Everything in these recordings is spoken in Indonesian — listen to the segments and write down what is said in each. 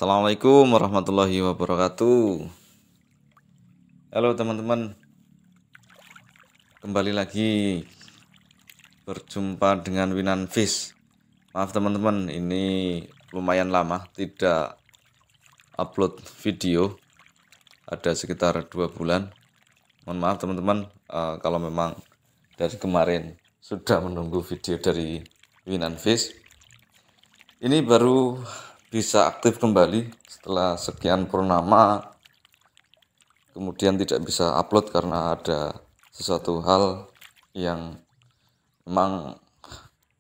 Assalamualaikum warahmatullahi wabarakatuh. Halo teman-teman, kembali lagi berjumpa dengan Winan Fish. Maaf teman-teman, ini lumayan lama tidak upload video, ada sekitar 2 bulan. Mohon maaf teman-teman, kalau memang dari kemarin sudah menunggu video dari Winan Fish. Ini baru bisa aktif kembali setelah sekian purnama, kemudian tidak bisa upload karena ada sesuatu hal yang memang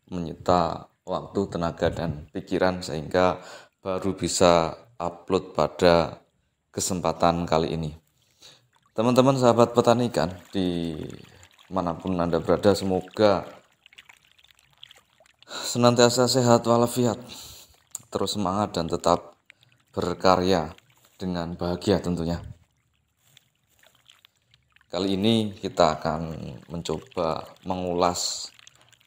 menyita waktu, tenaga, dan pikiran, sehingga baru bisa upload pada kesempatan kali ini. Teman-teman sahabat petani ikan di manapun Anda berada, semoga senantiasa sehat walafiat, terus semangat dan tetap berkarya dengan bahagia tentunya. Kali ini kita akan mencoba mengulas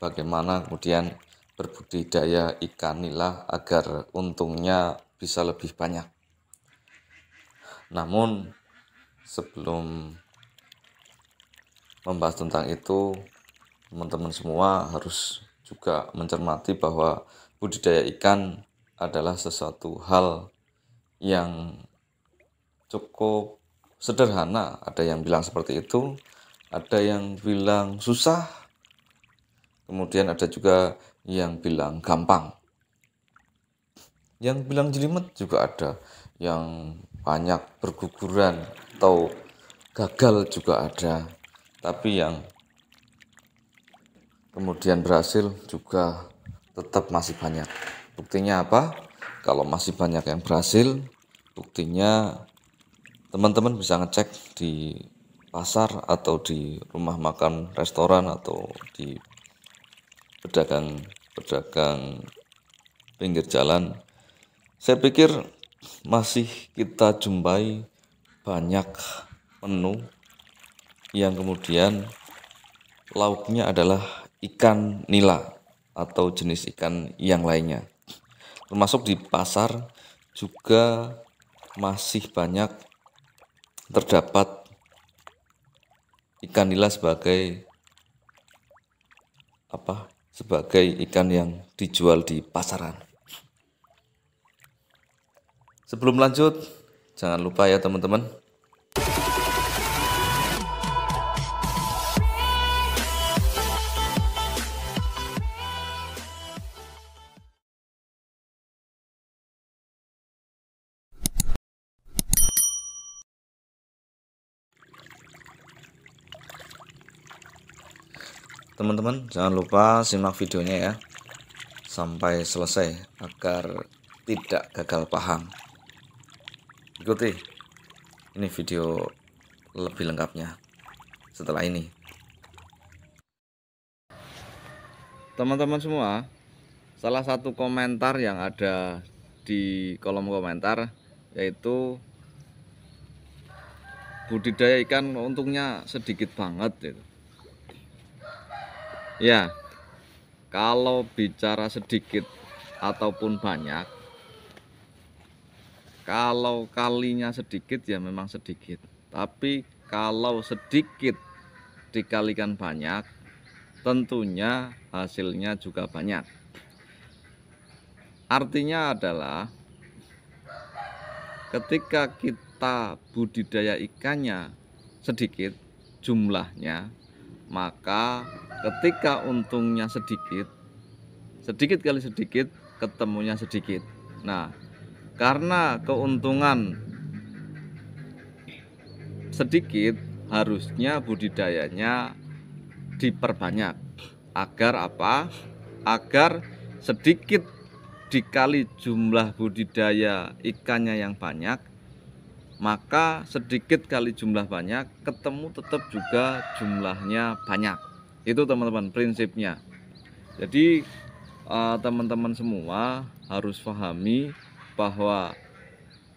bagaimana kemudian berbudidaya ikan nila agar untungnya bisa lebih banyak. Namun sebelum membahas tentang itu, teman-teman semua harus juga mencermati bahwa budidaya ikan adalah sesuatu hal yang cukup sederhana. Ada yang bilang seperti itu, ada yang bilang susah, kemudian ada juga yang bilang gampang, yang bilang jelimet juga ada, yang banyak berguguran atau gagal juga ada, tapi yang kemudian berhasil juga tetap masih banyak. Buktinya apa? Kalau masih banyak yang berhasil, buktinya teman-teman bisa ngecek di pasar atau di rumah makan, restoran, atau di pedagang pinggir jalan. Saya pikir masih kita jumpai banyak menu yang kemudian lauknya adalah ikan nila atau jenis ikan yang lainnya. Termasuk di pasar juga masih banyak terdapat ikan nila sebagai ikan yang dijual di pasaran. Sebelum lanjut, jangan lupa ya teman-teman, jangan lupa simak videonya ya sampai selesai agar tidak gagal paham. Ikuti ini video lebih lengkapnya setelah ini. Teman-teman semua, salah satu komentar yang ada di kolom komentar yaitu budidaya ikan untungnya sedikit banget gitu. Ya, kalau bicara sedikit ataupun banyak, kalau kalinya sedikit ya memang sedikit, tapi kalau sedikit dikalikan banyak, tentunya hasilnya juga banyak. Artinya adalah ketika kita budidaya ikannya sedikit jumlahnya, maka ketika untungnya sedikit kali sedikit ketemunya sedikit. Nah, karena keuntungan sedikit, harusnya budidayanya diperbanyak. Agar apa? Agar sedikit dikali jumlah budidaya ikannya yang banyak, maka sedikit kali jumlah banyak, ketemu tetap juga jumlahnya banyak. Itu teman-teman prinsipnya. Jadi teman-teman semua harus pahami bahwa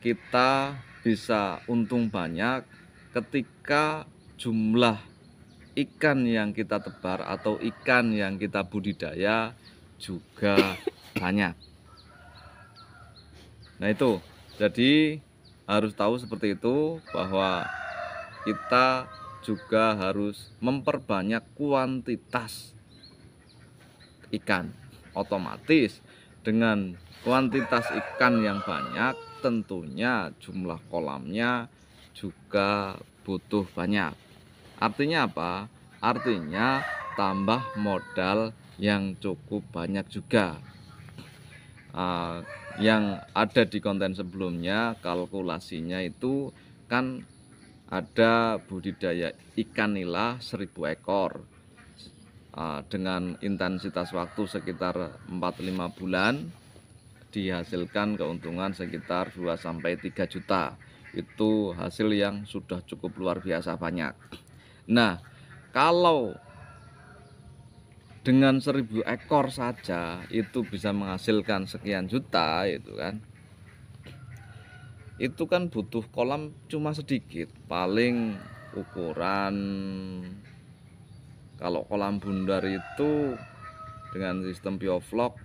kita bisa untung banyak ketika jumlah ikan yang kita tebar atau ikan yang kita budidaya juga banyak. Nah itu Jadi harus tahu seperti itu, bahwa kita juga harus memperbanyak kuantitas ikan. Otomatis dengan kuantitas ikan yang banyak, tentunya jumlah kolamnya juga butuh banyak. Artinya apa? Artinya tambah modal yang cukup banyak juga. Yang ada di konten sebelumnya, kalkulasinya itu kan ada budidaya ikan nila 1000 ekor dengan intensitas waktu sekitar 4-5 bulan, dihasilkan keuntungan sekitar 2-3 juta. Itu hasil yang sudah cukup luar biasa banyak. Nah, kalau dengan 1000 ekor saja itu bisa menghasilkan sekian juta, itu kan butuh kolam cuma sedikit, paling ukuran, kalau kolam bundar itu dengan sistem bioflok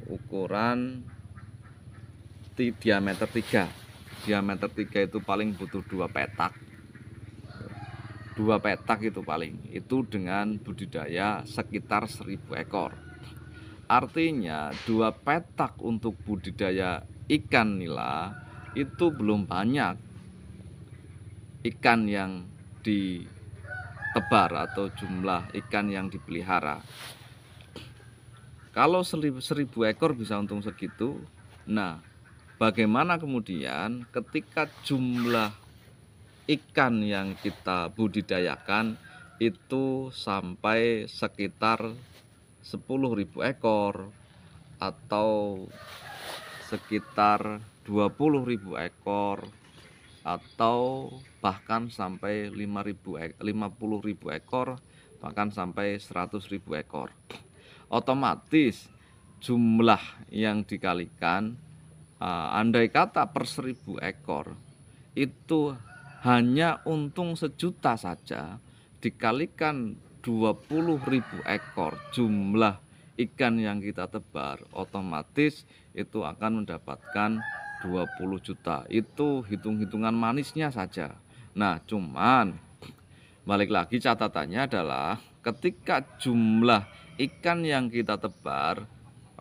ukuran diameter 3 itu paling butuh 2 petak. 2 petak itu paling, itu dengan budidaya sekitar 1000 ekor. Artinya 2 petak untuk budidaya ikan nila itu belum banyak ikan yang ditebar atau jumlah ikan yang dipelihara. Kalau 1000 ekor bisa untung segitu, nah bagaimana kemudian ketika jumlah ikan yang kita budidayakan itu sampai sekitar 10.000 ekor atau sekitar 20.000 ekor atau bahkan sampai 50.000 ekor, bahkan sampai 100.000 ekor. Otomatis jumlah yang dikalikan, andai kata per 1000 ekor itu hanya untung 1 juta saja, dikalikan 20.000 ekor jumlah ikan yang kita tebar, otomatis itu akan mendapatkan 20 juta. Itu hitung-hitungan manisnya saja. Nah, cuman balik lagi catatannya adalah ketika jumlah ikan yang kita tebar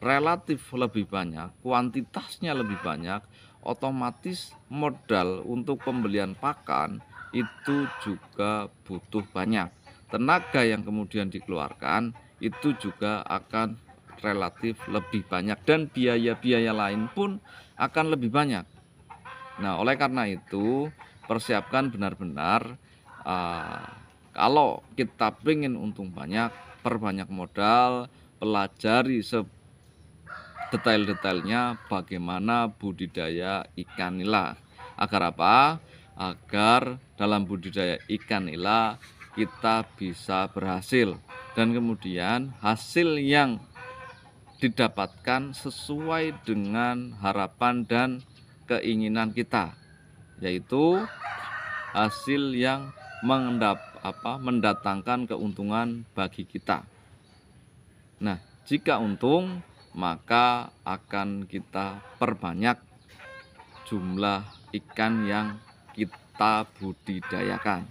relatif lebih banyak, kuantitasnya lebih banyak, otomatis modal untuk pembelian pakan itu juga butuh banyak. Tenaga yang kemudian dikeluarkan itu juga akan relatif lebih banyak, dan biaya-biaya lain pun akan lebih banyak. Nah, oleh karena itu persiapkan benar-benar, kalau kita pengen untung banyak, perbanyak modal, pelajari detail-detailnya bagaimana budidaya ikan nila. Agar apa? Agar dalam budidaya ikan nila kita bisa berhasil, dan kemudian hasil yang didapatkan sesuai dengan harapan dan keinginan kita, yaitu hasil yang mendatangkan keuntungan bagi kita. Nah, jika untung, maka akan kita perbanyak jumlah ikan yang kita budidayakan.